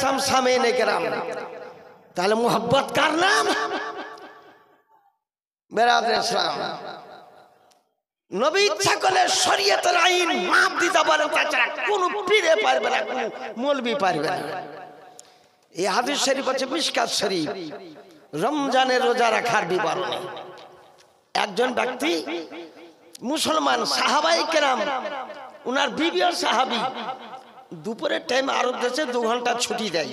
সামসামেনে কেরাম তাহলে মোহাব্বত কার নাম? বেরাদর ইসলাম নবী ইচ্ছা করলে শরীয়তের আইন মাপ দিতে পারেন, তাছাড়া কোনো পীরে পারবে না, কোনো মৌলবি পারবে না। এই হাদিস শরীফ হচ্ছে মিশকাত শরীফ, রমজানের রোজা রাখার বিবরণে। একজন ব্যক্তি মুসলমান সাহাবায়ে কেরাম, উনার বিবিও সাহাবী, দুপুরের টাইম আরব দেশে 2 ঘন্টা ছুটি দেয়,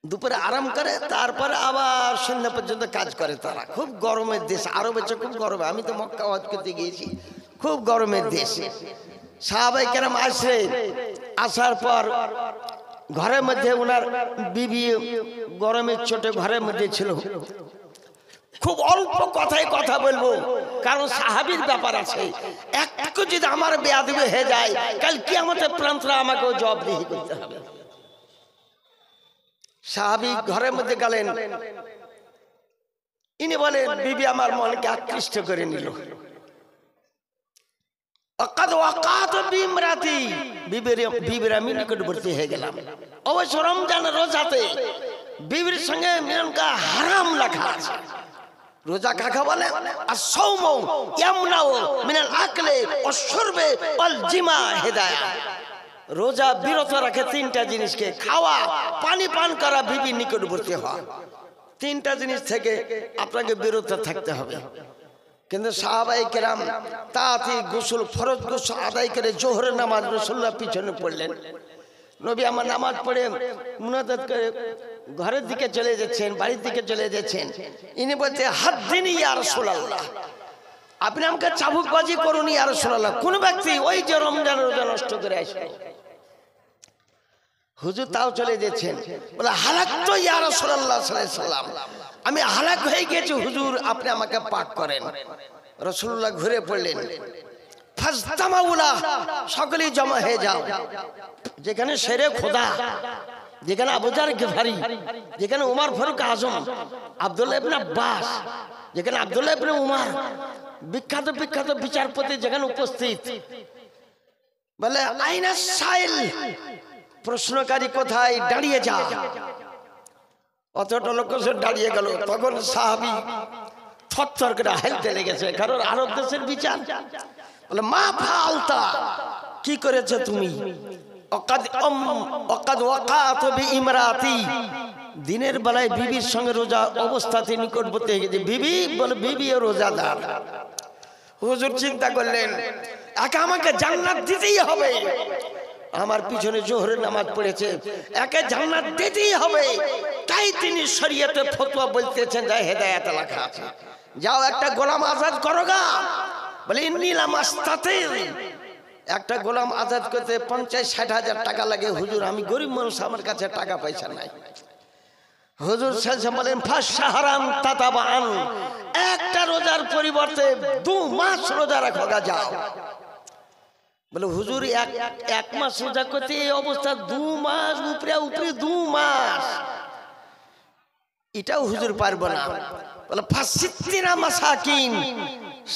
দুপুরে আরাম করে, তারপরে আবার সন্ধ্যা পর্যন্ত কাজ করে। তারা খুব গরমের দেশ, আরব হচ্ছে খুব গরমে। আমি তো মক্কা হজ করতে গিয়েছি, খুব গরমের দেশ। সাহাবায়ে কেরাম আসে, আসার পর ঘরের মধ্যে উনার বিবি গরমের চোটে ঘরের মধ্যে ছিল। খুব অল্প কথায় কথা বলবো, কারণ সাহাবীর ব্যাপার আছে। একটু যদি আমার বেয়াদবি হয়ে যায়, কাল কিয়ামতের প্রান্তরা আমাকেও জবাবদিহি করতে হবে। সাহাবী ঘরের মধ্যে গেলেন, ইনি বলেন বিবি আমার মনকে আকৃষ্ট করে নিল। বিবির আমি নিকটবর্তী হয়ে গেলাম। অবশ্য রমজান রোজাতে বিবির সঙ্গে মিলন করা হারাম লেখা আছে। রোজা কাকে বলে? আস-সাওমু ইয়ামনাউ মিনাল আকলি ওয়াশ-শুরবি ওয়াল জিমা হিদায়া। রোজা বিরত রাখে 3টা জিনিসকে, খাওয়া, পানি পান করা, বিবির নিকটবর্তী হওয়া। 3টা জিনিস থেকে আপনাকে বিরত থাকতে হবে। কিন্তু সাহাবায়ে কেরাম তাড়াতাড়ি গোসল, ফরজ গোসল আদায় করে জোহরের নামাজ রাসূলুল্লাহ পিছনে পড়লেন। নবী আমার নামাজ পড়ে মুনাজাত করে ঘরের দিকে চলে যাচ্ছেন, বাড়ির দিকে চলে যাচ্ছেন। ইনি বলছে হাদ্দিনি ইয়া রাসূলুল্লাহ, আপনি আমাকে চাবুকবাজি করুন ইয়া রাসূলুল্লাহ। কোন ব্যক্তি ওই যে রমজান রোজা নষ্ট করে আসলো, হুজুর তাও চলে যাচ্ছেন, বলে হালাকতু ইয়া রাসূলুল্লাহ সাল্লাল্লাহু আলাইহি সাল্লাম, আমি হালাক হয়ে গেছি হুজুর, আপনি আমাকে পাক করেন। রাসূলুল্লাহ ঘুরে পড়লেন, ফাজতামাউলা, সকলেই জমা হয়ে যাও। যেখানে শেরে খোদা, যেখানে আবু যার গিফারি, যেখানে উমর ফারুক আজম, আব্দুল্লাহ ইবনে আব্বাস, যেখানে আব্দুল্লাহ ইবনে উমর, বিখ্যাত বিখ্যাত বিচারপতি যেখানে উপস্থিত, বলে আইনা সাইল, প্রশ্নকারী কোথায়, দাঁড়িয়ে যা। অতটা লোক দাঁড়িয়ে গেল। তখন সাহাবী থরথর করে হালতে লেগেছে, কারণ আরব দেশের বিচার। বলে মা ফালতা, কি করেছো তুমি? অকাদ ওয়াকাত বিইমরাতি, দিনের বেলায় বিবির সঙ্গে রোজা অবস্থাতে নিকটবর্তী হয়ে গেছে। বিবি বলে বিবিও রোজাদার। হুজুর চিন্তা করলেন, একে আমাকে জান্নাত দিতেই হবে, আমার পিছনে জোহরের নামাজ পড়েছে, একে জান্নাত দিতেই হবে। তাই তিনি শরীয়তে ফতোয়া বলতেছেন, যা হেদায়েত লেখা আছে, যাও একটা গোলাম আজাদ করো গা। বলে ইন্নী লাম আস্তাতির, একটা গোলাম আজাদ করতে 50-60 হাজার টাকা লাগে। হুজুর আমি গরিব মানুষ, আমার কাছে টাকা পয়সা নাই। হুজুর সাল্লাল্লাহু বলেন ফাশহারান তাতাবান, একটা রোজার পরিবর্তে 2 মাস রোজা রাখো গা, যাও। বলে হুজুর এক মাস রোজা করতে এই অবস্থা, 2 মাস উপরে উপরে 2 মাস, এটাও হুজুর পারবো না। বলে ফাসিত্তিনা মাসাকিন,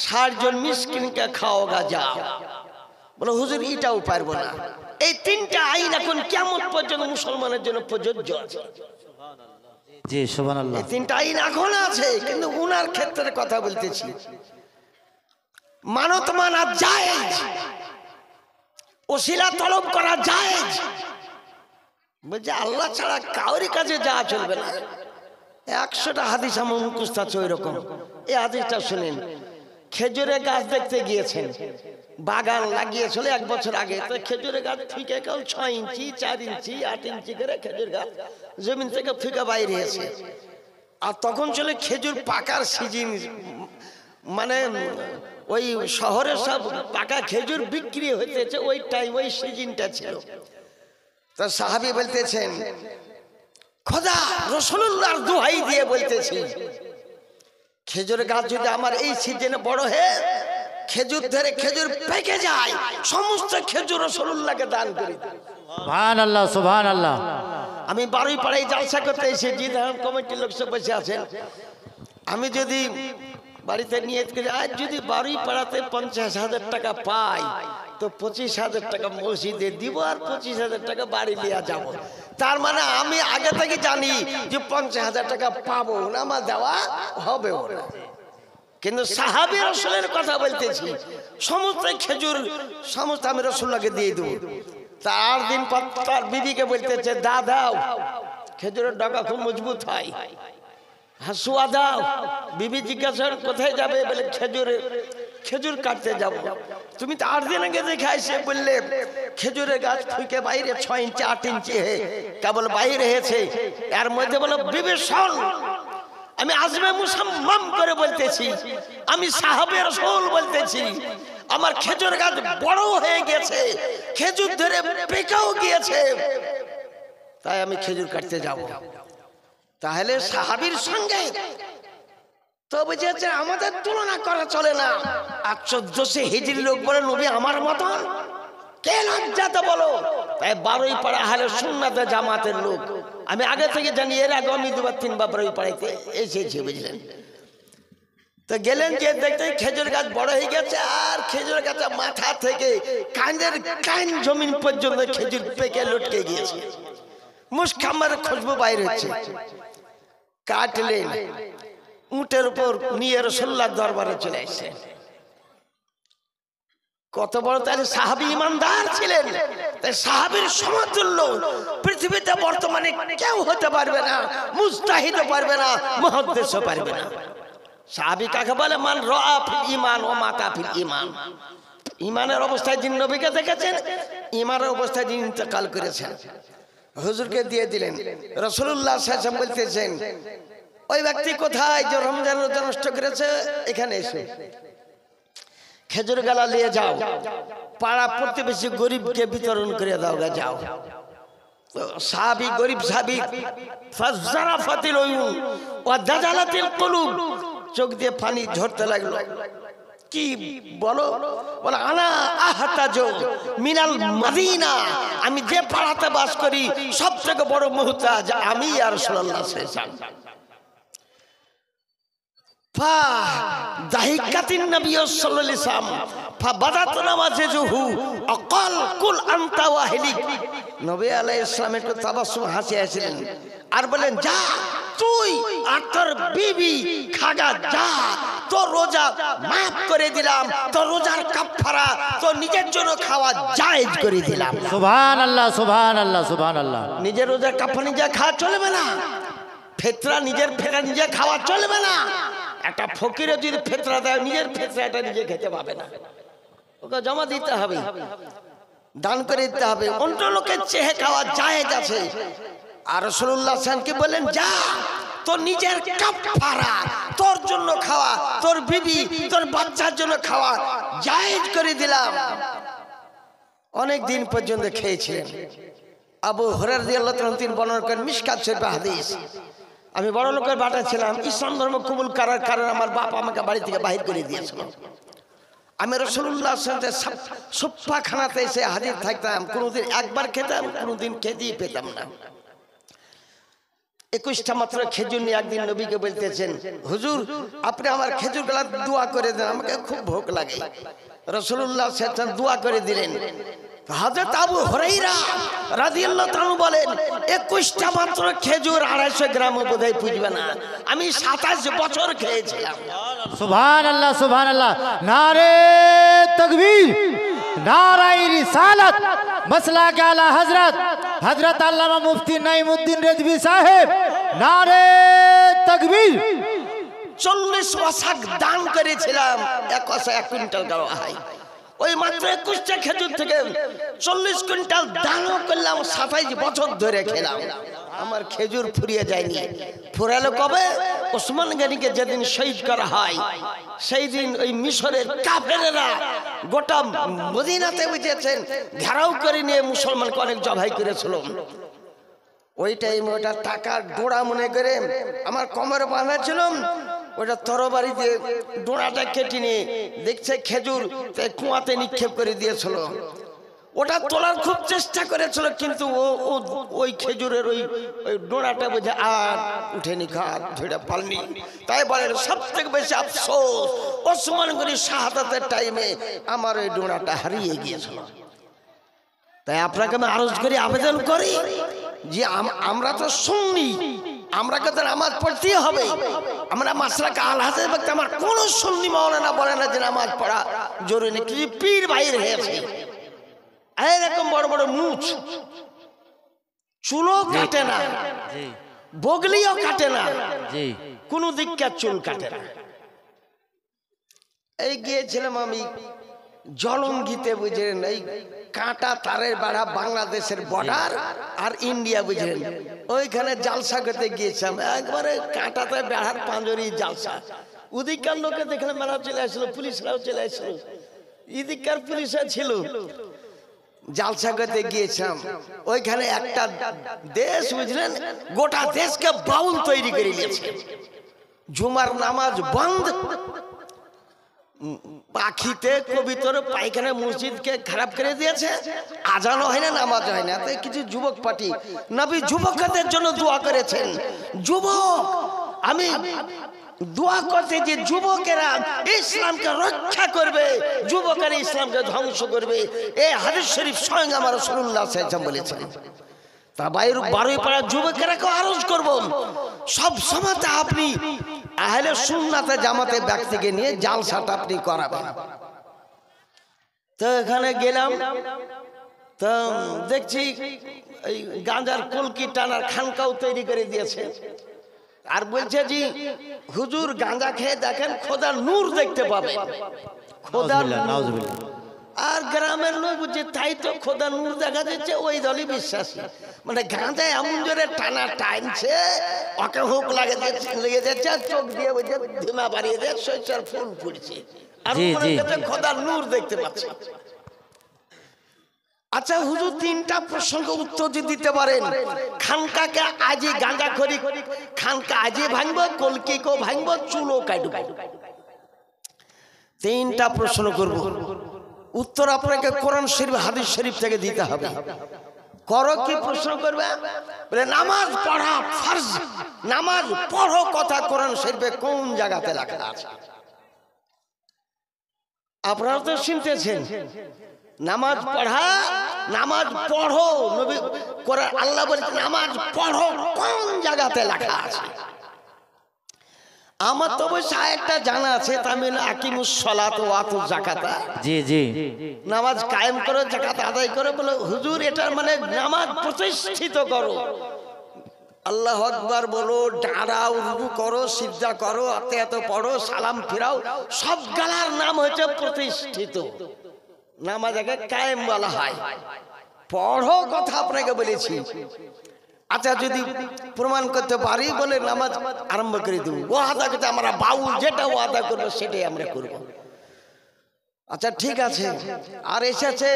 60 জন মিসকিনকে খাও গা, যাও। বলে হুজুর এটাও পারবো না। এই 3টা আইন এখন কিয়ামত পর্যন্ত মুসলমানের জন্য প্রযোজ্য আছে। জি সুবহানাল্লাহ। এই 3টা আইন এখন আছে, কিন্তু উনার ক্ষেত্রে কথা বলতেছি। মানত মানা জায়েজ, ওসিলা তলব করা জায়েজ। বলছে আল্লাহ ছাড়া কাউরি কাছে যাওয়া চলবে না। 100টা হাদিস আমার মুখস্থ আছে ওই রকম। এই হাদিসটা শুনেন। খেজুরের গাছ দেখতে গিয়েছেন, বাগান লাগিয়েছিল 1 বছর আগে। তো খেজুরের গাছ ফিকে কেউ 6 ইঞ্চি 4 ইঞ্চি 8 ইঞ্চি করে খেজুর গাছ জমিন থেকে ফিকে বাইরে এসে, আর তখন চলে খেজুর পাকার সিজন, মানে ওই শহরে সব পাকা খেজুর বিক্রি হইতেছে, ওই টাইম ওই সিজনটা ছিল। তো সাহাবী বলতেছেন, খোদা রাসূলুল্লাহর দোহাই দিয়ে বলতেছি, খেজুর গাছ যদি আমার এই সিজনে বড় হয়ে খেজুর ধরে খেজুর পেকে যায়, সমস্ত খেজুর রাসূলুল্লাহকে দান করি। সুবহানাল্লাহ সুবহানাল্লাহ। আমি বারুইপাড়ায় জালসা করতে এসেছি, ধান কমিটির লোক সব বসে আছেন। আমি যদি বাড়িতে নিয়ত করি, আজ যদি বারুইপাড়াতে 50,000 টাকা পাই, তো 25,000 টাকা মসজিদে দিব আর 25,000 টাকা বাড়ি নিয়ে যাব। তার মানে আমি আগে থেকে জানি যে 50,000 টাকা পাবো না, আমার দেওয়া হবে না। কিন্তু সাহাবী রাসূলের কথা বলতেছি, সমস্ত খেজুর সমস্ত আমি রাসূলকে দিয়ে দেবো। তার দিন পর তার বিবিকে বলতেছে, দাও খেজুরের ডগা খুব মজবুত হয়, হাসুয়া দাও। বিবি জিজ্ঞাসা কোথায় যাবে? বলে খেজুর কাটতে যাব। তুমি তো 8 দিন আগে দেখে আসে বললে খেজুরের গাছ ফুকে বাইরে 6 ইঞ্চি 8 ইঞ্চি কেবল বাইরে হয়েছে। এর মধ্যে বলো বিবি শোন, আমি আজমে মুসাম্মাম করে বলতেছি, আমি সাহাবে রাসূল বলতেছি, আমার খেজুর গাছ বড় হয়ে গেছে, খেজুর ধরে পেকেও গিয়েছে, তাই আমি খেজুর কাটতে যাব। তাহলে সাহাবীর সঙ্গে তো বুঝেছে আমাদের তুলনা করা চলে না। 1400 হিজরি লোক বলে নবী আমার মতন, কে লজ্জাতে বলো। তাই 12ই পাড়া আহলে সুন্নাতে জামাতের লোক আমি আগে থেকে জানি। এর আগে আমি 2-3 বার 12ই পাড়াইতে এসেছি, বুঝলেন। তো গেলেন যে দেখতে খেজুর গাছ বড় হয়ে গেছে, আর খেজুর গাছে মাথা থেকে কানের কান জমিন পর্যন্ত খেজুর পেকে লটকে গিয়েছে, মুসকামের খুশবু বাইর হচ্ছে। কাটলেন, উটের উপর নিয়ে রাসূলুল্লাহর দরবারে চলে আসছে। কত বড় তাহলে সাহাবী ইমানদার ছিলেন। তাই সাহাবীর সমতুল্য পৃথিবীতে বর্তমানে কেউ হতে পারবে না, মুজতাহিদও পারবে না, মুহাদ্দিসও পারবে না। সাহাবী কাকে বলে? মান রাআ ফিল ঈমান ওয়া মাতা ফিল ঈমান। ঈমানের অবস্থায় যিনি নবীকে দেখেছেন, ঈমানের অবস্থায় যিনি ইন্তেকাল করেছেন, হুজুরকে দিয়ে দিলেন। রাসূলুল্লাহ সাল্লাল্লাহু আলাইহি ওয়াসাল্লাম বলতেছেন, ওই ব্যক্তি কোথায় যে রমজান রোজা নষ্ট করেছে? এখানে এসে খেজুর গালা নিয়ে যাও, পাড়া প্রতিবেশী গরিবকে বিতরণ করে দাও, যাও। তো সাহাবী, গরিব সাহাবী, ফাজরাফাতিল উয়ুন ওয়া দাজালাতিল কুলুব, চোখ দিয়ে পানি ঝরতে লাগলো। কি বলো? বলে আনা আহতাজু মিনাল মদিনা, আমি যে পাড়াতে বাস করি সবথেকে বড় মুহতাজ আমি ইয়া রাসূলুল্লাহ সাল্লাল্লাহু আলাইহি ওয়াসাল্লাম। দাহিকাতিন নবী সাল্লাল্লাহু আলাইহি ওয়াসাল্লাম ফাবাদাত নামাজুহু আকাল কুল আনতা ওয়াহিলিক। নবী আলাইহিস সালাম একটু তাবাসসুম হাসি হাসিলেন আর বলেন, যা তুই আর তোর বিবি খাগা, যা, তোর রোজা মাফ করে দিলাম, তোর রোজার কাফারা তোর নিজের জন্য খাওয়া জায়েজ করে দিলাম। সুবহানাল্লাহ, সুবহানাল্লাহ, সুবহানাল্লাহ। নিজের রোজার কাফারা নিজে খাওয়া চলবে না, ফিতরা নিজের ফিতরা নিজে খাওয়া চলবে না। একটা ফকিরে যদি ফিতরা দেয়, নিজের ফিতরাটা নিজে খেতে পাবে না, ওকে জমা দিতে হবে, দান করে দিতে হবে। অন্য লোকের চেহে খাওয়া জায়েজ আছে। আর রাসূলুল্লাহ সাল্লাল্লাহু আলাইহি ওয়াসাল্লাম কি বলেন? যা, তোর নিজের কাফারা, তোর জন্য খাওয়া, তোর বিবি তোর বাচ্চার জন্য খাওয়া জায়েজ করে দিলাম। অনেক দিন পর্যন্ত খেয়েছিলেন। আবু হুরায়রা রাদিয়াল্লাহু তাআলা তিনি বর্ণনা করেন, মিশকাত শরীফে হাদিস, আমি বড় লোকের বাটা ছিলাম, ইসলাম ধর্ম কবুল করার কারণে আমার বাপ আমাকে বাড়ি থেকে বাহির করে দিয়েছিল। আমি রাসূলুল্লাহ সাল্লাল্লাহু আলাইহি ওয়াসাল্লাম সুপ্পাখানাতে এসে হাজির থাকতাম, কোনোদিন একবার খেতাম, কোনোদিন খেতেই পেতাম না। 21টা মাত্র খেজুর নিয়ে একদিন নবীকে বলতেছেন, হুজুর আপনি আমার খেজুর গলা দোয়া করে দেন, আমাকে খুব ভোগ লাগে। রাসূলুল্লাহ সাল্লাল্লাহু আলাইহি ওয়াসাল্লাম দোয়া করে দিলেন। হযরত আবু হুরায়রা রাদিয়াল্লাহু তাআলা বলেন, 21টা মাত্র খেজুর 250 গ্রামও বোধহয় পুজবে না, আমি 27 বছর খেয়েছিলাম। সুবহানাল্লাহ, সুবহানাল্লাহ। নারে তাকবীর, নারায়ে রিসালাত, মাসলাক আলা হযরত হযরত আল্লামা মুফতি নাঈমউদ্দিন রিজভী সাহেব, নারে তাকবীর। 40 ওয়াসাক দান করেছিলাম, 1 ওয়াসা 1 কুইন্টাল গাওয়া হয়। ওই মাত্র 21টা খেজুর থেকে 40 কুইন্টাল দানও করলাম, 27 বছর ধরে খেলাম। আমার খেজুর ফুরিয়ে যায়নি। ফুরালো কবে? ওসমান গনিকে যেদিন শহীদ করা হয়, সেই দিন ওই মিশরের কাফেরেরা গোটা মদিনাতে বুঝেছেন ঘেরাও করে নিয়ে মুসলমানকে অনেক জবাই করেছিল। ওই টাইমে ওটা টাকার ডোড়া মনে করে আমার কোমরে বাঁধা ছিল, ওটা তরবারি দিয়ে ডোড়াটা কেটে নিয়ে দেখছে খেজুর, তাই কুয়াতে নিক্ষেপ করে দিয়েছিল। ওটা তোলার খুব চেষ্টা করেছিল, কিন্তু ও ওই খেজুরের ওই ডোড়াটা বুঝে আর উঠেনি, ঘাট ধরে পালনি। তাই বলেন সব থেকে বেশি আফসোস ওসমান গনি শাহাদাতের টাইমে আমার ওই ডোড়াটা হারিয়ে গিয়েছিল। তাই আপনাকে আমি আরজ করি, আবেদন করি যে আমরা তো সুন্নি, আমরাকে তো নামাজ পড়তেই হবে। আমরা মাসলাকে আল হাদিস ব্যক্তি, আমার কোন সুন্নি মাওলানা বলে না যে নামাজ পড়া জরুরি নেই। কিছু পীর বাইর হয়েছে এরকম বড় বড় মুছ, চুলও কাটে না, বগলিও কাটে না, কোন দিককার চুল কাটে না। এই গিয়েছিলাম আমি জলঙ্গিতে, বুঝলেন, এই কাঁটা তারের বেড়া বাংলাদেশের বর্ডার আর ইন্ডিয়া, বুঝলেন, ওইখানে জালসা করতে গিয়েছিলাম। একবারে কাঁটাতে বেড়ার পাঁজরি জালসা। ওদিককার লোকে দেখলাম মেলা চলে আসলো, পুলিশরাও চলে আসলো, এদিককার পুলিশরা ছিল। জালসা করতে গিয়েছিলাম, ওইখানে একটা দেশ, বুঝলেন, গোটা দেশকে বাউল তৈরি করে নিয়েছে। জুমার নামাজ বন্ধ, পাখিতে কবিতর পায়খানা মসজিদকে খারাপ করে দিয়েছে, আজানও হয় না, নামাজ হয় না। তাই কিছু যুবক পার্টি নবী যুবকদের জন্য দোয়া করেছেন। যুবক, আমি দোয়া করতে যে যুবকেরা ইসলামকে রক্ষা করবে, যুবকেরা ইসলামকে ধ্বংস করবে, এই হাদিস শরীফ স্বয়ং আমার রাসূলুল্লাহ সাল্লাল্লাহু আলাইহি ওয়াসাল্লাম বলেছেন। তা বাইরে বারোই পাড়ার যুবকেরাকেও আরজ করব, সব সময়তে আপনি আহলে সুন্নাতে জামাতে ব্যক্তিকে নিয়ে জালসাটা আপনি করাবেন। তো এখানে গেলাম, তো দেখছি এই গাঁজার কলকি টানার খানকাও তৈরি করে দিয়েছে। আর বলছে জি হুজুর গাঁজা খেয়ে দেখেন খোদার নূর দেখতে পাবে, খোদার। আর গ্রামের লোক বুঝছে তাই তো খোদা নূর দেখা যাচ্ছে, ওই দলই বিশ্বাসী। মানে গাঁজায় এমন জোরে টানা টানছে, ওকে হুক লেগে যাচ্ছে, আর চোখ দিয়ে বুঝছে ধীমা বাড়িয়ে দেয়, শৈশার ফুল ফুটছে, আর খোদার নূর দেখতে পাচ্ছে। আচ্ছা হুজুর, তিনটা প্রসঙ্গ উত্তর দিতে পারেন। খানকাকে আজই গাঁজা খরি, খানকা আজই ভাঙবো, কলকিকেও ভাঙবো, চুলও কাটবো। তিনটা প্রশ্ন করব, উত্তর আপনাকে কোরআন শরীফ হাদিস শরীফ থেকে দিতে হবে। করো কি প্রশ্ন করবে? বলে নামাজ পড়া ফরজ, নামাজ পড়ো কথা কোরআন শরীফে কোন জায়গাতে লেখা আছে? আপনারা তো শুনতেছেন নামাজ পড়া, নামাজ পড়ো, নবী কোরআন আল্লাহ বলেছে নামাজ পড়ো, কোন জায়গাতে লেখা আছে? আমার তো অবশ্য একটা জানা আছে, তামিল আকিমুস সালাত ওয়া আতুজ যাকাতা, জি জি, নামাজ কায়েম করো, যাকাত আদায় করো। বলে হুজুর এটা মানে নামাজ প্রতিষ্ঠিত করো, আল্লাহু আকবার বলো, দাঁড়াও, রুকু করো, সিজদা করো, আত্মায়াত পড়ো, সালাম ফিরাও, সব গালার নাম হচ্ছে প্রতিষ্ঠিত। নামাজকে কায়েম বলা হয়। পড়ো কথা আপনাকে বলেছি। আচ্ছা যদি প্রমাণ করতে পারি বলে নামাজ আরম্ভ করে দেব, ওয়াদা করতে আমরা বাউল যেটা ওয়াদা করবো সেটাই আমরা করব। আচ্ছা ঠিক আছে। আর এসেছে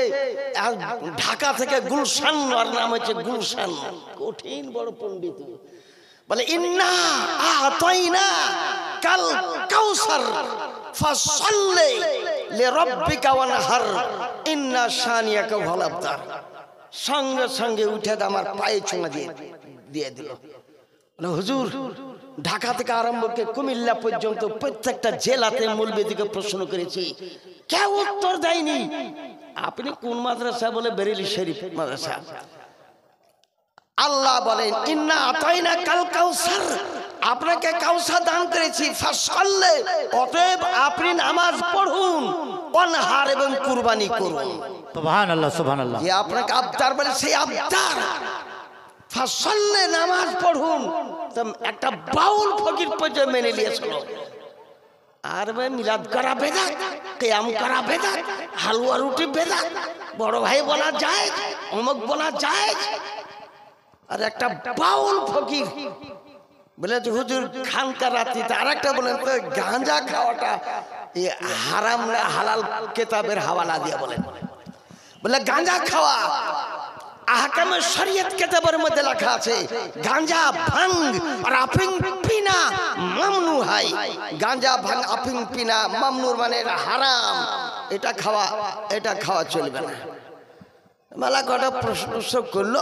ঢাকা থেকে গুলশান, আর নাম হচ্ছে গুলশান, কঠিন বড় পণ্ডিত। বলে ইন্না আতাইনা কাল কাউসার ফাসাল্লি লিরাব্বিকা ওয়ানহার ইন্না শানিয়াকা হুয়াল আবতার। সঙ্গে সঙ্গে উঠে আমার পায়ে চুমা দিয়ে দিল। হুজুর ঢাকা থেকে আরম্ভ করে কুমিল্লা পর্যন্ত প্রত্যেকটা জেলাতে মৌলবীদেরকে প্রশ্ন করেছি, কেউ উত্তর দেয়নি। আপনি কোন মাদ্রাসা? বলে বেরেলি শরীফ মাদ্রাসা। আল্লাহ বলেন ইন্না আতাইনা কাল কাউসার, আপনাকে কাউসার দান করেছি, ফাসাল্লি, অতএব আপনি নামাজ পড়ুন, ওয়ানহার এবং কুরবানি করুন। সুবহানাল্লাহ সুবহানাল্লাহ। যে আপনাকে আবদার বলে সেই আবদার, ফাসাল্লি নামাজ পড়ুন। একটা বাউল ফকির পর্যন্ত মেনে নিয়েছিল। আর মিলাদ করা বেদাত, কিয়াম করা বেদাত, হালুয়া রুটি বেদাত, বড় ভাই বলা যায়, অমুক বলা যায়। আর একটা বাউল ফকির বলে যে হুজুর খানকা রাত্রিতে, আর একটা বলেন তো গাঁজা খাওয়াটা হারাম না হালাল, কেতাবের হাওয়ালা দিয়ে বলেন। বলে গাঁজা খাওয়া আহকামে শরীয়ত কিতাবের মধ্যে লেখা আছে, গাঁজা ভাঙ আর আফিং পিনা মামনু হয়। গাঁজা ভাঙ আফিং পিনা মামনুর মানে হারাম, এটা খাওয়া চলবে না। মেলা কটা প্রশ্ন সব করলো।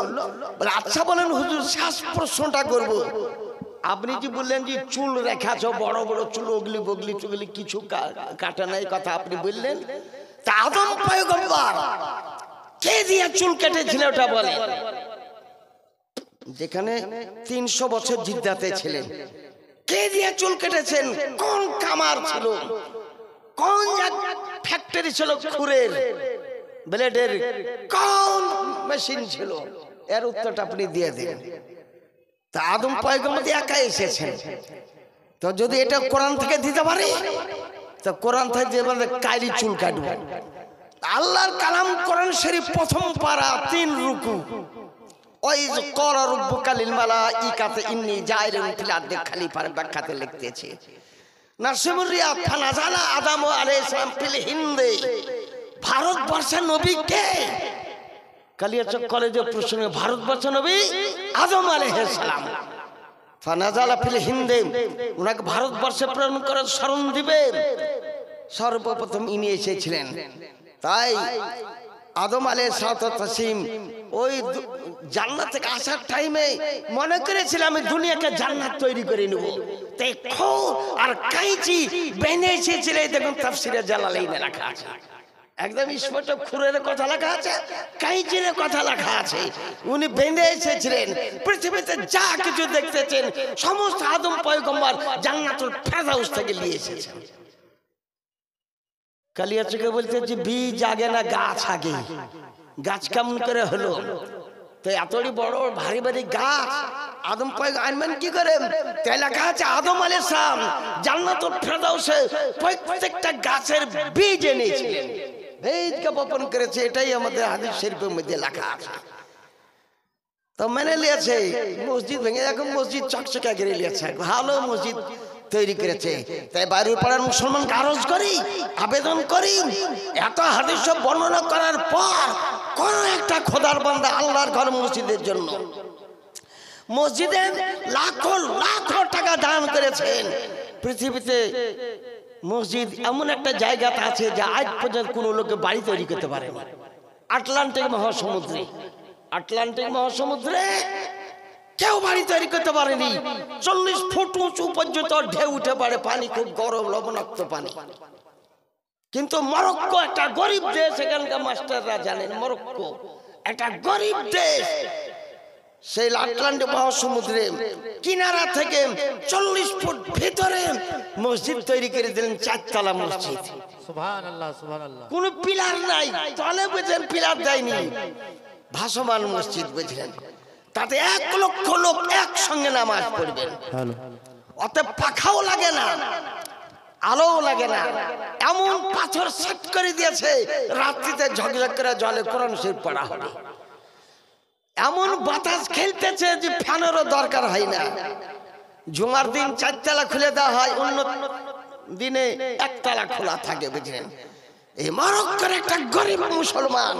বলে আচ্ছা বলেন হুজুর, শেষ প্রশ্নটা করব। আপনি যে বললেন যে চুল রেখাছ, বড় বড় চুল, ওগলি বগলি চুগলি কিছু কাটা নাই, কথা আপনি বললেন। তা আদম পয়গম্বর কে দিয়ে চুল কেটেছিল ওটা বলেন। যেখানে 300 বছর জিদ্দাতে ছিলেন, কে দিয়ে চুল কেটেছেন? কোন কামার ছিল? কোন ফ্যাক্টরি ছিল? খুরের ব্লেডের কোন মেশিন ছিল? এর উত্তরটা আপনি দিয়ে দিন। তা আদম পয়গম্বর একাই এসেছেন। তো যদি এটা কোরআন থেকে দিতে পারে, তো কোরআন থেকে দিয়ে বলে কাইলি চুল কাটবো। আল্লাহর কালাম কোরআন শরীফ প্রথম পারা 3 রুকু। ওই যে করা রব্বুকা লিল মালাইকাতি ইন্নী জাইলুন ফিল আরদি খলিফার ব্যাখ্যাতে লিখতেছে, নাসিমুর রিয়াদ ফানাজালা আদম আলাইহিস সালাম ফিল হিন্দে। ভারতবর্ষের নবী কে? কালিয়াচক কলেজের প্রশ্নে ভারতবর্ষের নবী আদম আলাইহিস সালাম। ফানাজালা ফিল হিন্দে, উনাকে ভারতবর্ষে প্রেরণ করার স্মরণ দিবেন। সর্বপ্রথম ইনি এসেছিলেন। তাই আদম আলাইহিস সালাম ওই জান্নাত থেকে আসার টাইমে মনে করেছিলাম আমি দুনিয়াকে জান্নাত তৈরি করে নেব। তাই খো আর কাইচি বেনে এসেছিলেন। দেখুন তাফসিরে জালালাইনে লেখা আছে, একদম স্পষ্ট খুরের কথা লেখা আছে, কাইচির কথা লেখা আছে। উনি বেঁধে এসেছিলেন। পৃথিবীতে যা কিছু দেখতেছেন সমস্ত আদম পয়গম্বর জান্নাতুল ফেরদাউস থেকে নিয়ে এসেছেন। কালিয়াচকে বলতে যে বীজ আগে না গাছ আগে? গাছ কেমন করে হলো? তো এতই বড় ভারী ভারী গাছ আদম পয়গম্বর আনবেন কি করে? তাই লেখা আছে আদম আলাইহিস সালাম জান্নাতুল ফেরদাউসে প্রত্যেকটা গাছের বীজ এনেছিলেন, বীজকে বপন করেছে। এটাই আমাদের হাদিস শরীফের মধ্যে লেখা আছে। তো মেনে নিয়েছে। মসজিদ ভেঙে এখন মসজিদ চকচকা করে নিয়েছে, ভালো মসজিদ তৈরি করেছে। তাই বাইরের পাড়ার মুসলমানকে আরজ করি, আবেদন করি, এত হাদিস বর্ণনা করার পর কোন একটা খোদার বান্দা আল্লাহর ঘর মসজিদের জন্য মসজিদে লাখো লাখো টাকা দান করেছেন। পৃথিবীতে মসজিদ এমন একটা জায়গাতে আছে যা আজ পর্যন্ত কোনো লোকে বাড়ি তৈরি করতে পারেনি। আটলান্টিক মহাসমুদ্রে, আটলান্টিক মহাসমুদ্রে কেউ বাড়ি তৈরি করতে পারেনি। 40 ফুট উঁচু পর্যন্ত ঢেউ উঠে পড়ে, পানি খুব গরম লবণাক্ত পানি। কিন্তু মরক্কো একটা গরিব দেশ, এখানকার মাস্টাররা জানেন, মরক্কো একটা গরিব দেশ। সেই আটলান্টিক মহাসমুদ্রে কিনারা থেকে 40 ফুট ভিতরে মসজিদ তৈরি করে দিলেন, 4 তলা মসজিদ। সুবহানাল্লাহ, সুবহানাল্লাহ। কোন পিলার নাই, তলে বুঝেন পিলার দেয়নি, ভাসমান মসজিদ বুঝলেন। তাতে 1 লক্ষ লোক একসঙ্গে নামাজ পড়বেন। অতএব পাখাও লাগে না, আলোও লাগে না, এমন পাথর সেট করে দিয়েছে রাত্রিতে ঝকঝক করে জলে কোরআন শরীফ পড়া হবে। এমন বাতাস খেলতেছে যে ফ্যানেরও দরকার হয় না। জুমার দিন 4 তালা খুলে দেওয়া হয়, অন্য দিনে 1 তালা খোলা থাকে বুঝলেন। এই মরক্কোর একটা গরিব মুসলমান,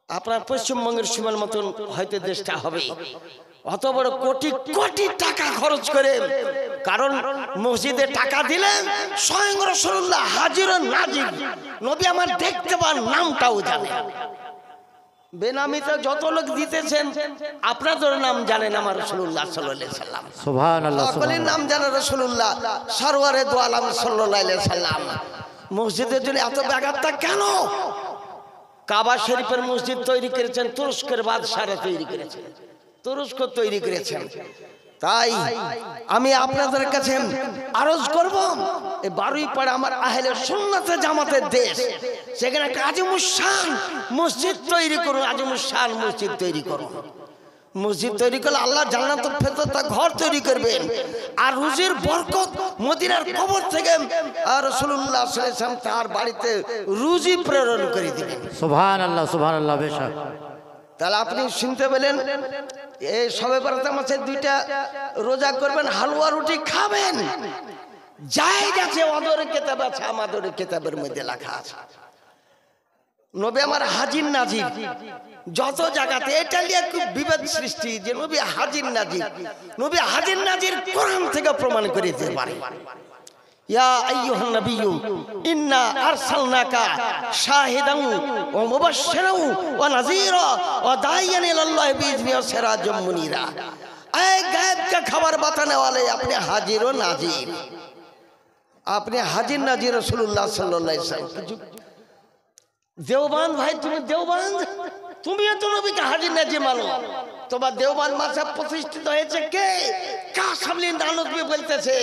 আপনার পশ্চিমবঙ্গের সীমার মতন হয়তো দেশটা হবে, অত বড় কোটি কোটি টাকা খরচ করে, কারণ মসজিদে টাকা দিলেন স্বয়ং রাসূলুল্লাহ হাজির ও নাজির নবী আমার দেখতে পান, নামটাও জানেন। বেনামিতে যত লোক দিতেছেন আপনাদের নাম জানেন আমার রাসূলুল্লাহ সাল্লাল্লাহু আলাইহি সাল্লাম। সুবহানাল্লাহ, সকলের নাম জানেন রাসূলুল্লাহ সরওয়ারে দু আলম সাল্লাল্লাহু আলাইহি সাল্লাম। মসজিদের জন্য এত ব্যাঘাতটা কেন? কাবা শরীফের মসজিদ তৈরি করেছেন তুরস্কের বাদশাহরা তৈরি করেছেন, তুরস্ক তৈরি করেছেন। তাই আমি আপনাদের কাছে আরজ করব, এই বারুইপাড়া আমার আহলে সুন্নাতে জামাতের দেশ, সেখানে একটা আজিমুশান মসজিদ তৈরি করুন, আজিমুশান মসজিদ তৈরি করুন। মসজিদ তৈরি করলে আল্লাহ জান্নাতুল ফেরদৌসে ঘর তৈরি করবেন, আর রুজির বরকত মদিনার কবর থেকে রাসূলুল্লাহ সাল্লাল্লাহু আলাইহি ওয়াসাল্লাম তার বাড়িতে রুজি প্রেরণ করে দিবেন। সুবহানাল্লাহ, সুবহানাল্লাহ। বেশক তাহলে আপনি শুনতে পেলেন, এই শবে বরাতের মাসে 2টা রোজা করবেন, হালুয়া রুটি খাবেন। জায়েজ আছে, ওদের কিতাব আছে, আমাদের কিতাবের মধ্যে লেখা আছে। নবী আমার হাজির নাজির যত জায়গাতে, এটা নিয়ে খুব বিবাদ সৃষ্টি যে নবী হাজির নাজির। নবী হাজির নাজির কোরআন থেকে প্রমাণ করে দিতে পারে। ইয়া আইয়ুহান নাবিয়্যু ইন্না আরসালনাকা শাহিদান ওয়া মুবাশশিরান ওয়া নাযীরা ওয়া দাইয়ান ইলাল্লাহি বিইذনি ওয়া সিরাজাম মুনীরা। এই গায়েব का खबर बताने वाले अपने हाजिर व नाजिर, আপনি হাজির নাজির রাসূলুল্লাহ সাল্লাল্লাহু আলাইহি ওয়াসাল্লাম। দেওবান ভাই, তুমি দেওবান, তুমিও তো নবীকে হাজির নাজির মানো। তোমার দেওবান মাযহাব প্রতিষ্ঠিত হয়েছে কে? কাশামলী নানবী বলতেছে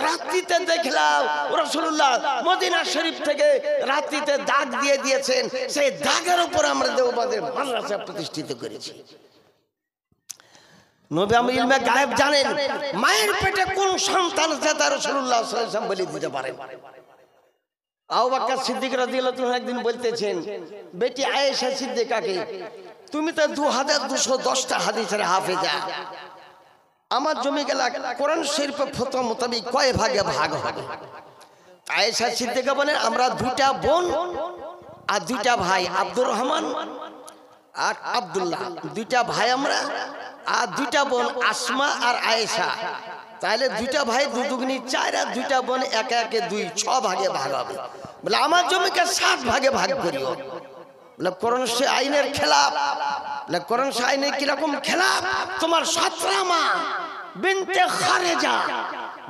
রাত্রিতে দেখলাম রাসূলুল্লাহ মদিনা শরীফ থেকে রাত্রিতে দাগ দিয়ে দিয়েছেন, সেই দাগের উপর আমরা দেওবানের মাদ্রাসা প্রতিষ্ঠিত করেছি। নবী আমি ইলমে গায়েব জানেন, মায়ের পেটে কোন সন্তান আছে তা রাসূলুল্লাহ সাল্লাল্লাহু আলাইহি ওয়াসাল্লাম বলে দিতে পারেন। আবু বকর সিদ্দিক রাদিয়াল্লাহু আনহু একদিন বলতেছেন বেটি আয়েশা সিদ্দিকাকে, তুমি তো 2210টা হাদিসের হাফেজা, আমার জমি গেল কোরআন শরীফের ফতোয়া মোতাবেক কয় ভাগে ভাগ হবে? আয়েশা সিদ্দিকা বলেন আমরা দুইটা বোন আর দুইটা ভাই, আব্দুর রহমান আর আব্দুল্লাহ, দুইটা ভাই আমরা আর দুইটা বোন আসমা আর আয়েশা। তাহলে দুইটা ভাই দুদুগনি 4 আর দুইটা বোন একে একে 2, 6 ভাগে ভাগ হবে। বলে আমার জমিকে 7 ভাগে ভাগ করিও। বলে কোরআন সে আইনের খেলাফ। বলে কোরআন সে আইনের কিরকম খেলাফ? তোমার সাতরামা বিনতে খারেজা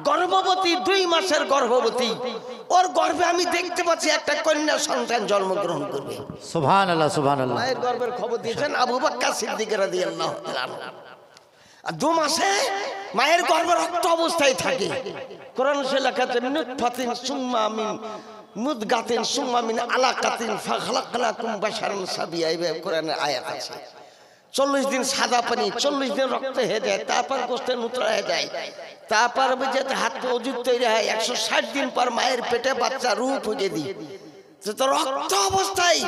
গর্ভবতী, 2 মাসের গর্ভবতী, ওর গর্ভে আমি দেখতে পাচ্ছি একটা কন্যা সন্তান জন্মগ্রহণ করবে। সুবহানাল্লাহ সুবহানাল্লাহ। মায়ের গর্ভের খবর দিয়েছেন আবু বকর সিদ্দিক রাদিয়াল্লাহু তাআলা। আর 2 মাসে মায়ের গর্ভে রক্ত অবস্থায় থাকে। কোরআন সে লেখা আছে নুতফাতিন সুম্মা মিন মুদগাতিন সুম্মা মিন আলাকাতিন ফাখলাকনাকুম বাশারান সাবিয়া, এই কোরআনের আয়াত আছে। 40 দিন সাদা পানি, 40 দিন রক্ত হয়ে যায়, তারপর গোশতের নুতরা হয়ে যায়, তারপর যেতে হাত অজুত তৈরি হয়, 160 দিন পর মায়ের পেটে বাচ্চা রূপ ফুঁকে দিই। তো রক্ত অবস্থায়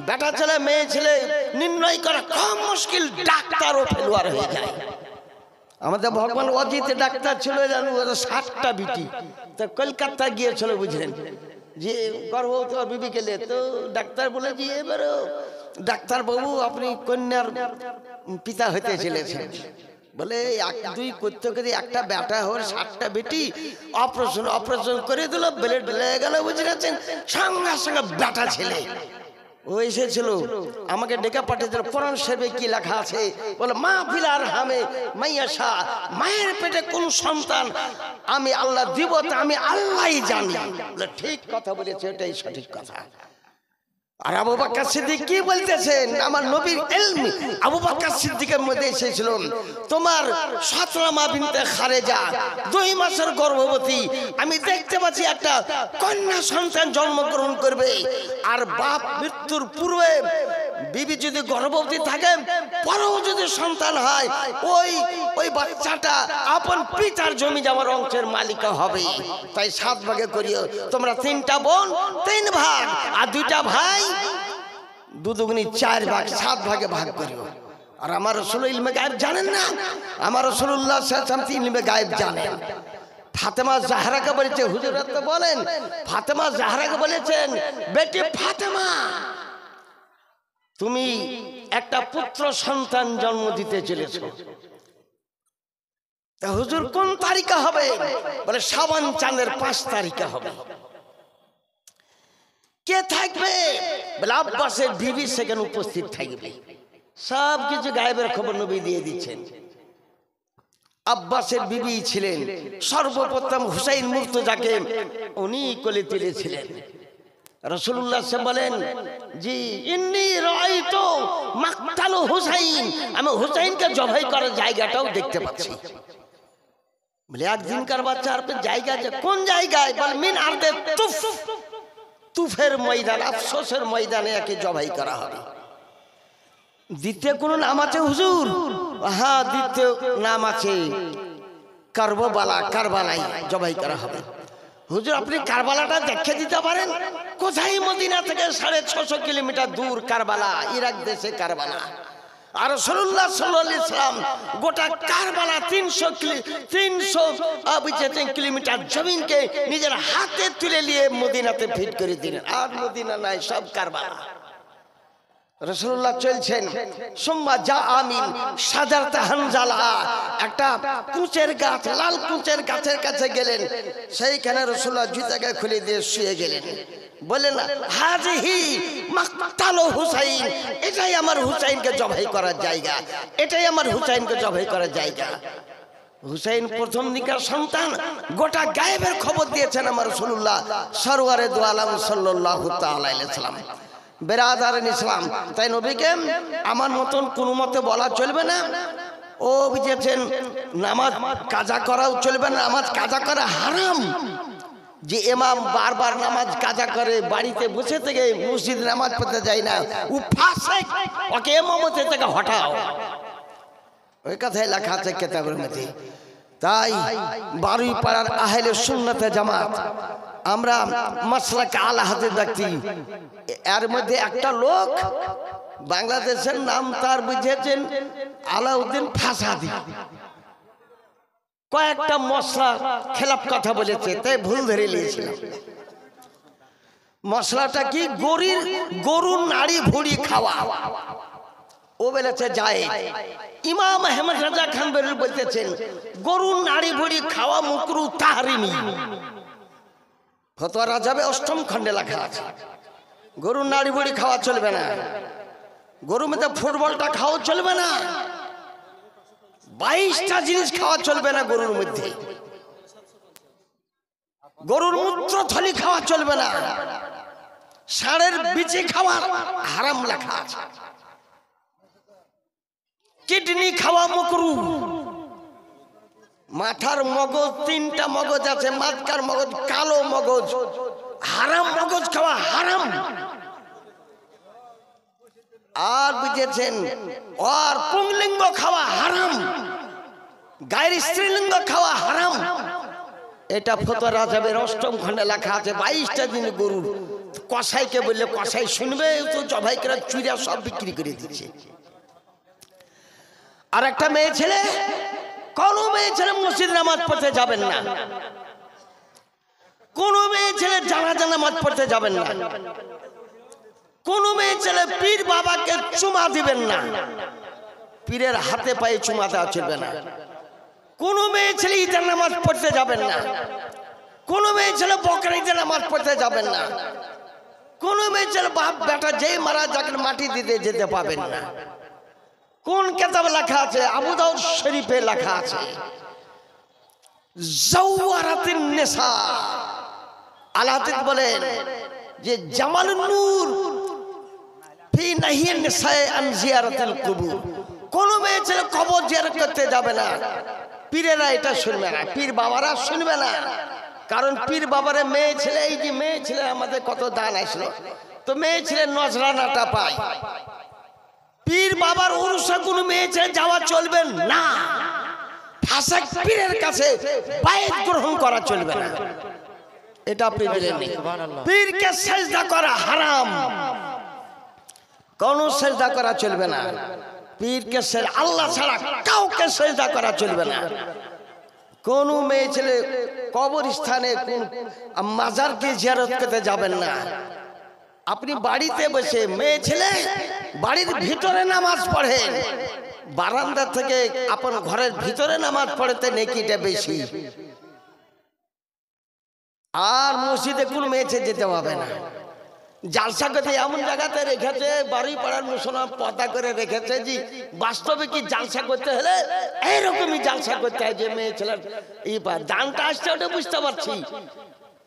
বেটা ছেলে মেয়ে ছেলে নির্ণয় করা কম মুশকিল, ডাক্তারও ফেলুয়ার হয়ে যায়। আমাদের ভগবান অজিত ডাক্তার ছিল, 60টা বিটি, তো কলকাতা গিয়েছিল বুঝলেন, যে গর্ভবতী বিবি গেলে তো ডাক্তার বলে যে এবারে ডাক্তার বাবু আপনি কন্যার পিতা হতে চলেছেন। বলে 1-2 করতে করতে একটা বেটা হওয়ার 60টা বেটি, অপারেশন করে দিল, ব্লেড লেগে গেল বুঝলেন, সঙ্গে সঙ্গে বেটা ছেলে ও এসেছিল, আমাকে ডেকে পাঠিয়েছিল কোরআন শরীফে কি লেখা আছে? বলে মা ফিলার হামে মাইয়াশা, মায়ের পেটে কোন সন্তান আমি আল্লাহ দিব তা আমি আল্লাহই জানি। বলে ঠিক কথা বলেছে, এটাই সঠিক কথা। আর আবু বকর সিদ্দিক কি বলতেছেন? আমার নবীর ইলম আবু বকর সিদ্দিকের মধ্যে এসেছিল, তোমার সাতরামা বিনতে খারেজা 2 মাসের গর্ভবতী, আমি দেখতে পাচ্ছি একটা কন্যা সন্তান জন্মগ্রহণ করবে। আর বাপ মৃত্যুর পূর্বে বিবি যদি গর্ভবতী থাকে, পরেও যদি সন্তান হয়, ওই বাচ্চাটা আপন পিতার জমি জমার অংশের মালিকা হবে। তাই 7 ভাগে করিও। তোমরা 3টা বোন 3 ভাগ, আর 2টা ভাই 2 দুগুনি 4 ভাগ, 7 ভাগে ভাগ করিও। আর আমার রাসূল ইলমে গায়েব জানেন না? আমার রাসূলুল্লাহ সাল্লাল্লাহু আলাইহি ওয়াসাল্লাম ইলমে গায়েব জানেন। ফাতেমা জাহরাকে বলেছে, হুজুরাত তো বলেন, ফাতেমা জাহরাকে বলেছেন বেটি ফাতেমা তুমি একটা পুত্র সন্তান জন্ম দিতে চলেছো। তা হুজুর কোন তারিখে হবে? বলে শাবান চাঁদের 5 তারিখে হবে। কে থাকবে? বলে আব্বাসের বিবি সেখানে উপস্থিত থাকবে। সব কিছু গায়েবের খবর নবী দিয়ে দিচ্ছেন। আব্বাসের বিবি ছিলেন সর্বপ্রথম হুসাইন মুর্তজাকে উনি কোলে তুলেছিলেন। রাসূলুল্লাহ বলেন জি ইন্নী রাআইতু মাকতাল হুসাইন, আমি হুসাইনকে জবাই করার জায়গাটাও দেখতে পাচ্ছি। বলে একদিনকার বাচ্চা আর জায়গা, কোন জায়গায়? বল মিন আরদে তুফ, তুফের ময়দান, আফসোসের ময়দানে একে জবাই করা হবে। দ্বিতীয় কোন নাম আছে হুজুর? হ্যাঁ দ্বিতীয় নাম আছে কারবালা, কারবালায় জবাই করা হবে। হুজুর আপনি কারবালাটা দেখে দিতে পারেন? কোথায়? মদিনা থেকে 650 কিলোমিটার দূর কারবালা, ইরাক দেশে কারবালা। আর রাসূলুল্লাহ সাল্লাল্লাহু আলাইহি ওয়াসাল্লাম গোটা কারবালা 300 কিলোমিটার জমিনকে নিজের হাতে তুলে নিয়ে মদিনাতে ফিট করে দিলেন। আর মদিনা নাই, সব কারবালা। রাসূলুল্লাহ চলছেন, সুম্মা যা আমিন সাজারত হানজালা, একটা কুঁচের গাছ, লাল কুঁচের গাছের কাছে গেলেন। সেইখানে রাসূলুল্লাহ জুতাকে খুলে দিয়ে শুয়ে গেলেন। বলেন না, হাজিহি মাকতালু হুসাইন, এটাই আমার হুসাইনকে জবাই করার জায়গা, এটাই আমার হুসাইনকে জবাই করার জায়গা। হুসাইন প্রথম দিকের সন্তান, গোটা গায়েবের খবর দিয়েছেন আমার রাসূলুল্লাহ সরওয়ারে দু আলম সাল্লাল্লাহু তাআলা আলাইহি সাল্লাম। বেরাদারিন ইসলাম, তাই নবীকে আমার মতন কোনো মতে বলা চলবে না। ও বুঝেছেন, নামাজ কাজা করাও চলবে না, নামাজ কাজা করা হারাম। যে ইমাম বারবার নামাজ কাজা করে, বাড়িতে বসে থেকে মসজিদে নামাজ পড়তে যায় না, ও ফাসিক, ওকে ইমামতি থেকে হটাও। ওই কথাই লেখা আছে কিতাবের মধ্যে। তাই বারুইপাড়ার আহলে সুন্নাতে জামাত, আমরা মাসলাক আলা হাদিস ব্যক্তি, এর মধ্যে একটা লোক বাংলাদেশের নাম তার বুঝেছেন আলাউদ্দিন ফাসাদি, কয়েকটা মশলা খেলাপ কথা বলেছে, তাই ভুল ধরে নিয়েছিলাম। মশলাটা কি? গরুর নাড়ি ভুড়ি খাওয়া। ও বলেছে যায়। ইমাম আহমদ রাজা খান বেরুল বলতেছেন গরুর নাড়ি ভুড়ি খাওয়া মুকরু তাহরিমি। ফতোয়া রাজাবে অষ্টম খণ্ডে লেখা আছে গরুর নাড়ি ভুড়ি খাওয়া চলবে না। গরুর মধ্যে ফুটবলটা খাওয়া চলবে না। 22টা জিনিস খাওয়া চলবে না গরুর মধ্যে। গরুর মূত্রথলি খাওয়া চলবে না। ষাঁড়ের বিচি খাওয়া হারাম লেখা আছে। কিডনি খাওয়া মুকরু। মাথার মগজ, 3টা মগজ আছে, মাঝখার মগজ কালো মগজ, হারাম মগজ খাওয়া হারাম। আর বুঝেছেন, আর পুংলিঙ্গ খাওয়া হারাম, গায়ের স্ত্রীলিঙ্গ খাওয়া হারাম। এটা ফতোয়া রাজাবের অষ্টম খণ্ডে লেখা আছে। 22টা দিন গরুর কসাইকে বললে কসাই শুনবে, তো জবাই করে চুরিয়া সব বিক্রি করে দিচ্ছে। আর একটা মেয়ে ছেলে, কোন মেয়ে ছেলে মসজিদ নামাজ পড়তে যাবেন না, কোন মেয়ে ছেলে জানাজা নামাজ পড়তে যাবেন না, কোন মেয়ে ছেলে পীর বাবাকে চুমা দিবেন না, পীরের হাতে পায়ে চুমা দেওয়া চলবে না। কোন মেয়ে ছেলে ঈদের নামাজ পড়তে যাবেন না, কোন মেয়ে ছেলে বকরা ঈদের নামাজ পড়তে যাবেন না, কোন মেয়ে ছেলে বাপ বেটা যেই মারা যাকে মাটি দিতে যেতে পাবেন না। কোন কিতাবে লেখা আছে? আবু দাউদ শরীফে লেখা আছে জাওয়ারাতিন নিসা। আল-হাদিস বলেন যে জামালুন নূর ফি নাহিয়ান নিসায়ে আন জিয়ারাতিল কুবুর। কোন মেয়ে ছেলে কবর জিয়ারত করতে যাবে না। পীরেরা এটা শুনবে না, পীর বাবারা শুনবে না। কারণ পীর বাবারে মেয়ে ছেলে, এই যে মেয়ে ছেলে আমাদের কত দান আসলো, তো মেয়ে ছেলে নজরানাটা পায়। পীর বাবার উরুসে কোনো মেয়ে ছেলে যাওয়া চলবে না। ফাসিক পীরের কাছে বায়াত গ্রহণ করা চলবে না। এটা আপনি বলেননি। পীরকে সেজদা করা হারাম, কোন সেজদা করা চলবে না। পীরকে আল্লাহ ছাড়া কাউকে সেজদা করা চলবে না। কোন মেয়ে ছেলে কবরস্থানে কোন মাজারকে জিয়ারত করতে যাবেন না। আপনি বাড়িতে বসে মেয়ে ছেলে বাড়ির ভিতরে নামাজ পড়েন, বারান্দা থেকে আপন ঘরের ভিতরে নামাজ পড়তে নেকিটা বেশি। আর মসজিদে কোন মেয়ে ছেলে যেতে হবে না। জালসা করতে এমন জায়গাতে রেখেছে, বারুইপাড়ার মুসলমান পতা করে রেখেছে যে বাস্তবে কি জালসা করতে হলে এইরকমই জালসা করতে হয়। যে মেয়ে ছেলের দানটা আসছে ওটা বুঝতে পারছি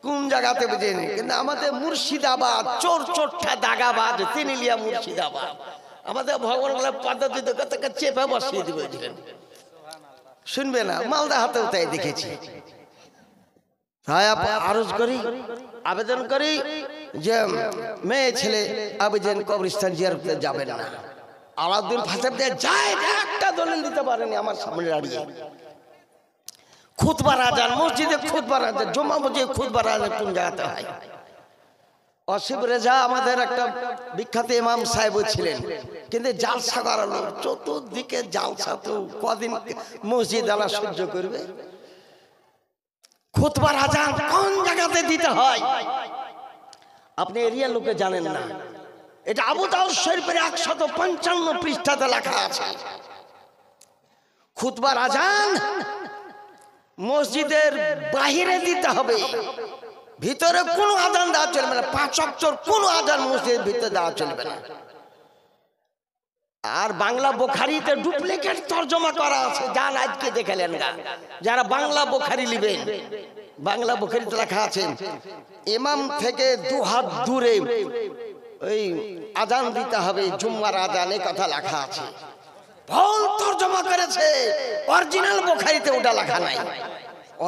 কোন জায়গাতে বুঝেনি, কিন্তু আমাদের মুর্শিদাবাদ চোর চোরটা দাগাবাদ, তিনিলিয়া মুর্শিদাবাদ, আমাদের ভগবান পদ্ধতি থেকে চেপে বসিয়ে দিবে। শুনবে না, মালদা হাতেও তাই দেখেছি। তাই আরজ করি, আবেদন করি যে মেয়ে ছেলে আবেদন কবরস্থান জিয়ারত যাবে না। আলাউদ্দিন ফাসাদ যায়, একটা দলিল দিতে পারেনি আমার সামনে দাঁড়িয়ে। খুতবা আজান মসজিদে, খুতবা আজান জুমা মসজিদে খুতবা আজান কোন জায়গাতে হয়? অসিফ রেজা আমাদের একটা বিখ্যাত ইমাম সাহেব ছিলেন, কিন্তু জালসা করালো চতুর্দিকে জালসা, তো কদিন মসজিদ আলা সহ্য করবে? খুতবার আজান কোন জায়গাতে দিতে হয় আপনি এরিয়ার লোকে জানেন না। এটা আবু দাউদ শরীফের 155 পৃষ্ঠাতে লেখা আছে। খুতবার আজান মসজিদের বাহিরে দিতে হবে, ভিতরে কোনো আজান দেওয়া চলবে না। 5 ওয়াক্তের কোনো আজান মসজিদের ভিতরে দেওয়া চলবে না। আর বাংলা বুখারীতে ডুপ্লিকেট তরজমা করা আছে, যান আজকে দেখালেন গা যারা বাংলা বুখারী নেবেন। বাংলা বুখারীতে লেখা আছে ইমাম থেকে 2 হাত দূরে ওই আজান দিতে হবে, জুম্মার আজান, এই কথা লেখা আছে। ভুল তরজমা করেছে, অরিজিনাল বুখারীতে ওটা লেখা নাই।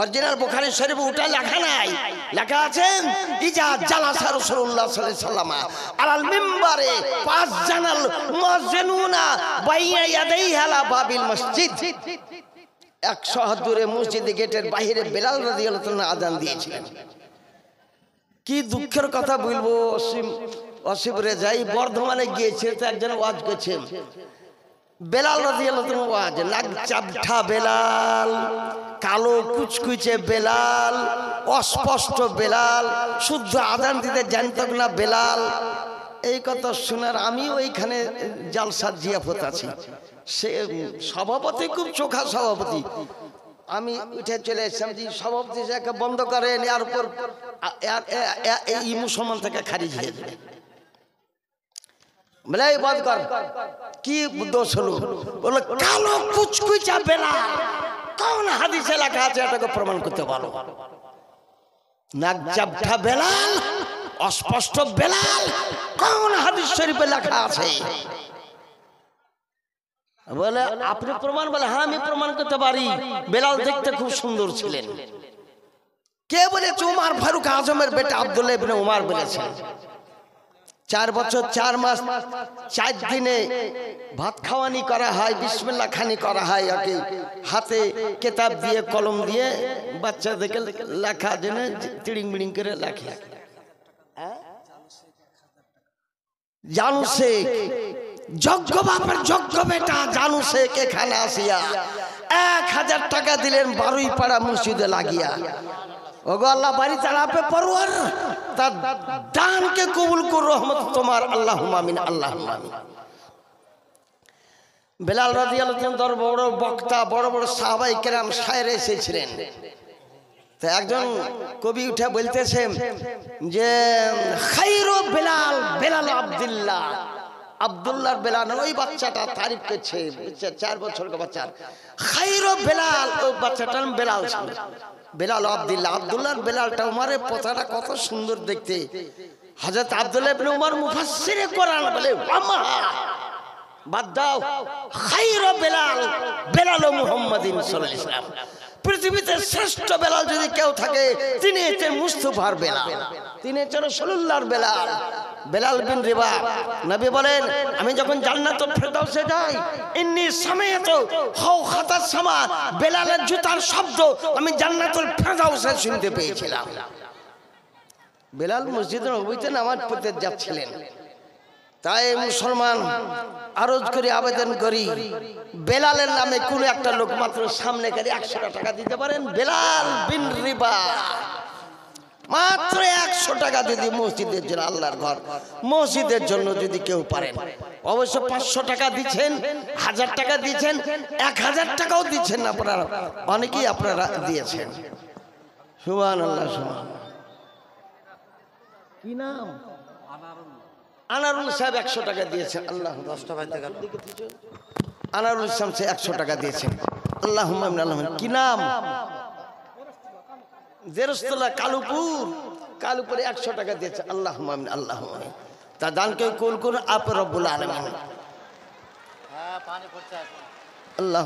অরিজিনাল বুখারী শরীফে ওটা লেখা নাই। লেখা আছে ইজা জালাসা রাসূলুল্লাহ সাল্লাল্লাহু আলাইহি ওয়াসাল্লাম আলাল মিম্বারে ফাজানাল মুয়াজ্জিনুনা বাইনা ইয়াদাইহি আলা বাবিল মসজিদ। 100 হাত দূরে মসজিদের গেটের বাইরে বেলাল রাদিয়াল্লাহু তাআলা আযান দিয়েছিলেন। কি দুঃখের কথা বলবো, অসীম রেজাই বর্ধমানে গিয়েছে, তো একজন ওয়াজ করছেন, বেলাল রাদিয়াল্লাহু তাআলা ওয়াজ, নাক চাপঠা বেলাল, কালো কুচকুচে বেলাল, অস্পষ্ট বেলাল, শুদ্ধ আজান দিতে জানতো না বেলাল। এই কথা শোনার আমি ওইখানে জালসার জিয়াফত আছি, সে সভাপতি খুব চোখা সভাপতি। আমি উঠে চলে এসেছিলাম যে সভাপতি একে বন্ধ করেন, এর উপর এই মুসলমান থেকে খারিজ হয়ে যাবে। বলে এই বন্ধ কর, কি দোষ হলো? বললো কালো কুচকুচা বেলাল, কোন হাদিসে লেখা আছে এটাকে প্রমাণ করতে বলো। নাক চাপঠা বেলাল, অস্পষ্ট বেলাল, কোন হাদিস শরীফে লেখা আছে? বলে আপনি প্রমাণ? বলে হ্যাঁ আমি প্রমাণ করতে পারি। বেলাল দেখতে খুব সুন্দর ছিলেন। কে বলেছে? উমর ফারুক আজমের বেটা আব্দুল্লাহ ইবনে উমর বলেছেন। 4 বছর 4 মাস 4 দিনে ভাত খাওয়ানি করা হয়, বিসমিল্লাহ খানি করা হয়, ওকে হাতে কিতাব দিয়ে কলম দিয়ে বাচ্চাদেরকে লেখা জেনে তিড়িং বিড়িং করে লেখে। জানু শেখ যোগ্য বাপের যোগ্য বেটা জানু শেখ এখানে আসিয়া 1000 টাকা দিলেন বারুইপাড়া মসজিদে লাগিয়া। ওগো আল্লাহ বাড়ি চালাপে পরওয়ার, তার দানকে কবুল কর, রহমত তোমার, আল্লাহুম্মা আমিন, আল্লাহুম্মা আমিন। বেলাল রাদিয়াল্লাহু তাআলা বড় বক্তা, বড় বড় সাহাবায়ে কেরাম শায়ের এসেছিলেন। তো একজন কবি উঠে বলতেছেন যে খায়রু বেলাল, বেলাল আব্দুল্লাহ, আব্দুল্লাহর বেলাল। ওই বাচ্চাটা তারিফ করছে, 4 বছরের বাচ্চা, খায়রু বেলাল, ওই বাচ্চাটার নাম বেলাল ছিল। বেলাল আব্দুল্লাহ, আব্দুল্লাহর বেলালটা উমরের পোতাটা কত সুন্দর দেখতে। হযরত আব্দুল্লাহ ইবনে উমর মুফাসসিরে কোরআন বলে ওয়ামা বাদ দাও, খায়রু বেলাল, বেলাল মুহাম্মাদিন সাল্লাল্লাহু আলাইহি ওয়াসাল্লাম। পৃথিবীতে শ্রেষ্ঠ বেলাল যদি কেউ থাকে তিনি হচ্ছেন মুস্তাফার বেলাল, তিনি হচ্ছেন রাসূলুল্লাহর বেলাল, বেলাল বিন রিবা। নবী বলেন আমি যখন জান্নাতুল ফেরদাউসে যাই, ইন্নী সামিআতু খাওখাতাস সামা, বেলালের জুতার শব্দ আমি জান্নাতুল ফেরদাউসে শুনতে পেয়েছিলাম। বেলাল মসজিদে নববীতে নামাজ পড়তে যাচ্ছিলেন। তাই মুসলমান আরজ করি, আবেদন করি, বেলালের নামে কোন একটা লোক মাত্র সামনে গেলে 100 টাকা দিতে পারেন। বেলাল বিন রিবা মাত্র 100 টাকা যদি মসজিদের জন্য, আল্লাহর ঘর মসজিদের জন্য যদি কেউ পারেন, অবশ্য 500 টাকা দিচ্ছেন, 1000 টাকা দিচ্ছেন, 1000 টাকাও দিচ্ছেন আপনারা, অনেকেই আপনারা দিয়েছেন। সুবহানাল্লাহ, সুবহানাল্লাহ। কি নাম? আনারুল সাহেব 100 টাকা দিয়েছেন। আল্লাহ 10টা বাইতে গেল। আনারুল ইসলাম সে 100 টাকা দিয়েছেন। আল্লাহুম্মা আমিন, আল্লাহুম্মা। কি নাম? জেরুস্তলা, কালুপুর, কালুপুরে 100 টাকা দিয়েছে। আল্লাহুম্মা আমিন, আল্লাহুম্মা আমিন। তা দানকে কবুল করুন আপ রব্বুল আলামিন। হ্যাঁ, পানি পড়ছে। আল্লাহ